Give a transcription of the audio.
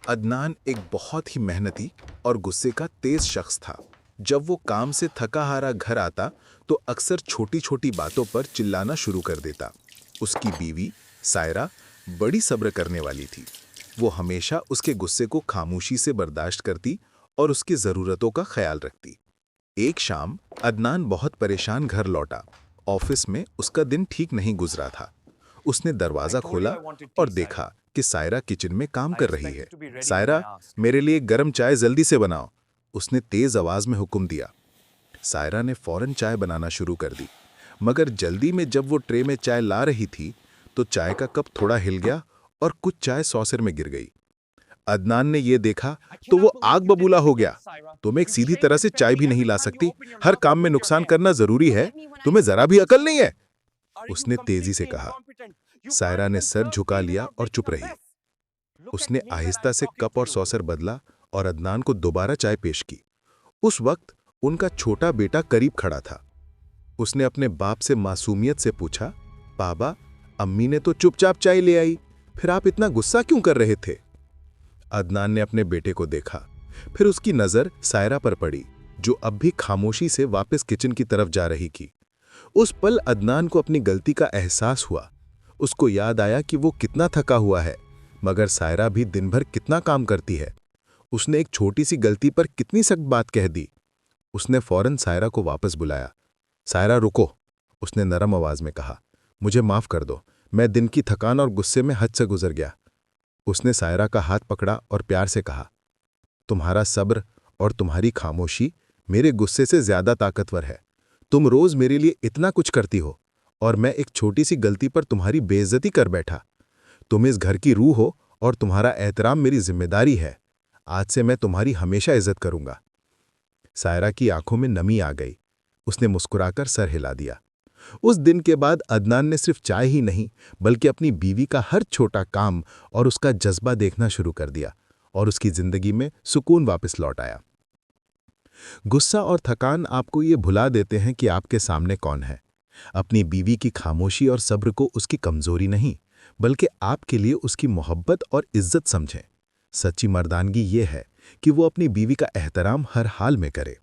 अदनान एक बहुत ही मेहनती और गुस्से का तेज शख्स था। जब वो काम से थका हारा घर आता तो अक्सर छोटी छोटी बातों पर चिल्लाना शुरू कर देता। उसकी बीवी सायरा बड़ी सब्र करने वाली थी। वो हमेशा उसके गुस्से को खामोशी से बर्दाश्त करती और उसकी ज़रूरतों का ख्याल रखती। एक शाम अदनान बहुत परेशान घर लौटा। ऑफिस में उसका दिन ठीक नहीं गुजरा था। उसने दरवाजा खोला और देखा कि सायरा किचन में काम कर रही है। सायरा, मेरे लिए गर्म चाय जल्दी से बनाओ, उसने तेज आवाज में हुक्म दिया। सायरा ने फौरन चाय बनाना शुरू कर दी, मगर जल्दी में जब वो ट्रे में चाय ला रही थी तो चाय का कप थोड़ा हिल गया और कुछ चाय सॉसर में गिर गई। अदनान ने ये देखा तो वो आग बबूला हो गया। तुम एक सीधी तरह से चाय भी नहीं ला सकती, हर काम में नुकसान करना जरूरी है, तुम्हें जरा भी अकल नहीं है, उसने तेजी से कहा। सायरा ने सर झुका लिया और चुप रही। उसने आहिस्ता से कप और सॉसर बदला और अदनान को दोबारा चाय पेश की। उस वक्त उनका छोटा बेटा करीब खड़ा था। उसने अपने बाप से मासूमियत से पूछा, पापा, अम्मी ने तो चुपचाप चाय ले आई, फिर आप इतना गुस्सा क्यों कर रहे थे? अदनान ने अपने बेटे को देखा, फिर उसकी नजर सायरा पर पड़ी, जो अब भी खामोशी से वापस किचन की तरफ जा रही थी। उस पल अदनान को अपनी गलती का एहसास हुआ। उसको याद आया कि वो कितना थका हुआ है, मगर सायरा भी दिन भर कितना काम करती है। उसने एक छोटी सी गलती पर कितनी सख्त बात कह दी। उसने फौरन सायरा को वापस बुलाया। सायरा रुको, उसने नरम आवाज में कहा, मुझे माफ कर दो, मैं दिन की थकान और गुस्से में हद से गुजर गया। उसने सायरा का हाथ पकड़ा और प्यार से कहा, तुम्हारा सब्र और तुम्हारी खामोशी मेरे गुस्से से ज्यादा ताकतवर है। तुम रोज मेरे लिए इतना कुछ करती हो और मैं एक छोटी सी गलती पर तुम्हारी बेइज्जती कर बैठा। तुम इस घर की रूह हो और तुम्हारा एहतराम मेरी जिम्मेदारी है। आज से मैं तुम्हारी हमेशा इज्जत करूंगा। सायरा की आंखों में नमी आ गई। उसने मुस्कुराकर सर हिला दिया। उस दिन के बाद अदनान ने सिर्फ चाय ही नहीं, बल्कि अपनी बीवी का हर छोटा काम और उसका जज्बा देखना शुरू कर दिया, और उसकी जिंदगी में सुकून वापस लौट आया। गुस्सा और थकान आपको ये भुला देते हैं कि आपके सामने कौन है। अपनी बीवी की खामोशी और सब्र को उसकी कमजोरी नहीं, बल्कि आपके लिए उसकी मोहब्बत और इज्जत समझें। सच्ची मर्दानगी ये है कि वो अपनी बीवी का एहतराम हर हाल में करे।